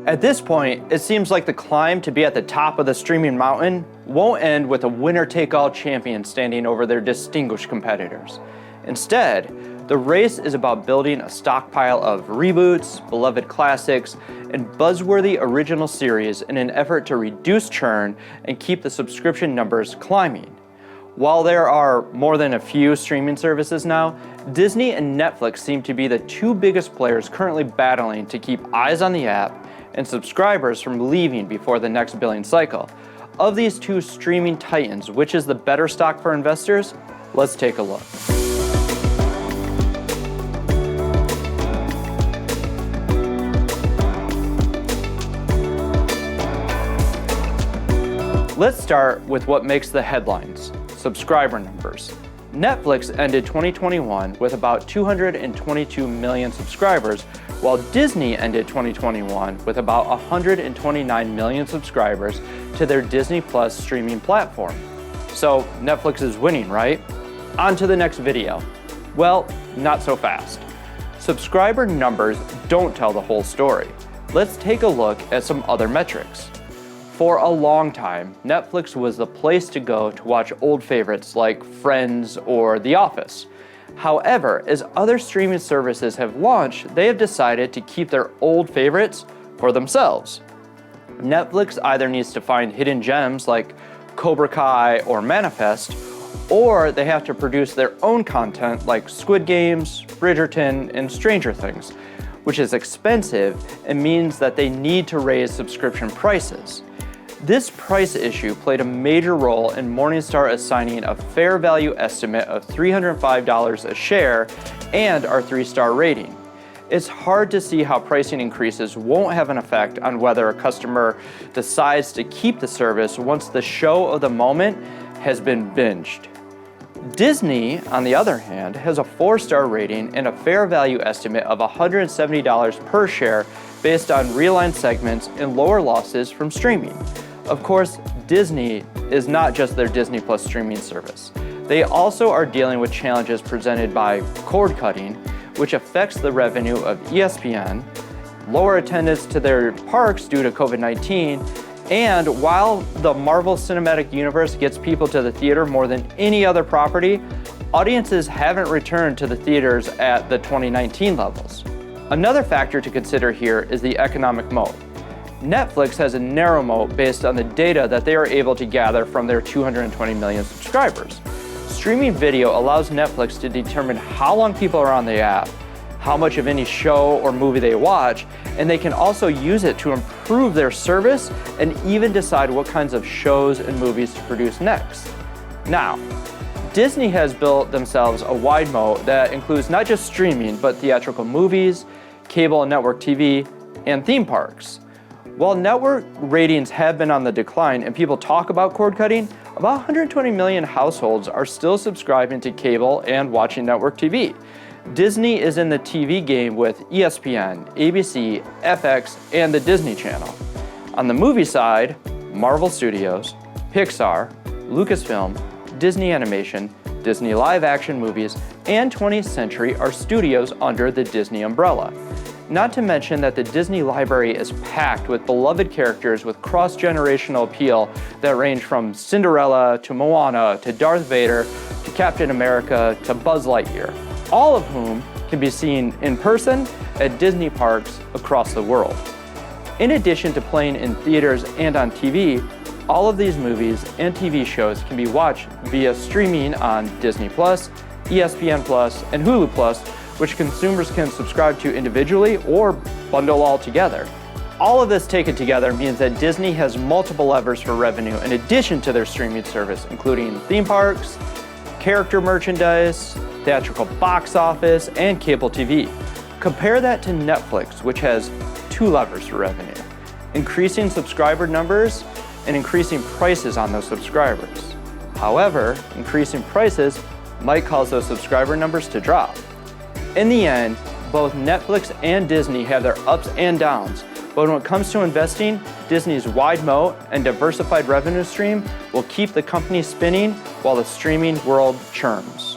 At this point, it seems like the climb to be at the top of the streaming mountain won't end with a winner-take-all champion standing over their distinguished competitors. Instead, the race is about building a stockpile of reboots, beloved classics, and buzzworthy original series in an effort to reduce churn and keep the subscription numbers climbing. While there are more than a few streaming services now, Disney and Netflix seem to be the two biggest players currently battling to keep eyes on the app and subscribers from leaving before the next billing cycle. Of these two streaming titans, which is the better stock for investors? Let's take a look. Let's start with what makes the headlines: subscriber numbers. Netflix ended 2021 with about 222 million subscribers, while Disney ended 2021 with about 129 million subscribers to their Disney Plus streaming platform. So Netflix is winning, right? On to the next video. Well, not so fast. Subscriber numbers don't tell the whole story. Let's take a look at some other metrics. For a long time, Netflix was the place to go to watch old favorites like Friends or The Office. However, as other streaming services have launched, they have decided to keep their old favorites for themselves. Netflix either needs to find hidden gems like Cobra Kai or Manifest, or they have to produce their own content like Squid Games, Bridgerton, and Stranger Things, which is expensive and means that they need to raise subscription prices. This price issue played a major role in Morningstar assigning a fair value estimate of $305 a share and our 3-star rating. It's hard to see how pricing increases won't have an effect on whether a customer decides to keep the service once the show of the moment has been binged. Disney, on the other hand, has a 4-star rating and a fair value estimate of $170 per share based on realigned segments and lower losses from streaming. Of course, Disney is not just their Disney Plus streaming service. They also are dealing with challenges presented by cord cutting, which affects the revenue of ESPN, lower attendance to their parks due to COVID-19, and while the Marvel Cinematic Universe gets people to the theater more than any other property, audiences haven't returned to the theaters at the 2019 levels. Another factor to consider here is the economic moat. Netflix has a narrow moat based on the data that they are able to gather from their 220 million subscribers. Streaming video allows Netflix to determine how long people are on the app, how much of any show or movie they watch, and they can also use it to improve their service and even decide what kinds of shows and movies to produce next. Now, Disney has built themselves a wide moat that includes not just streaming, but theatrical movies, cable and network TV, and theme parks. While network ratings have been on the decline and people talk about cord cutting, about 120 million households are still subscribing to cable and watching network TV. Disney is in the TV game with ESPN, ABC, FX, and the Disney Channel. On the movie side, Marvel Studios, Pixar, Lucasfilm, Disney Animation, Disney Live Action Movies, and 20th Century are studios under the Disney umbrella. Not to mention that the Disney library is packed with beloved characters with cross-generational appeal that range from Cinderella to Moana to Darth Vader to Captain America to Buzz Lightyear, all of whom can be seen in person at Disney parks across the world. In addition to playing in theaters and on TV, all of these movies and TV shows can be watched via streaming on Disney Plus, ESPN Plus, and Hulu Plus, which consumers can subscribe to individually or bundle all together. All of this taken together means that Disney has multiple levers for revenue in addition to their streaming service, including theme parks, character merchandise, theatrical box office, and cable TV. Compare that to Netflix, which has 2 levers for revenue: increasing subscriber numbers and increasing prices on those subscribers. However, increasing prices might cause those subscriber numbers to drop. In the end, both Netflix and Disney have their ups and downs, but when it comes to investing, Disney's wide moat and diversified revenue stream will keep the company spinning while the streaming world churns.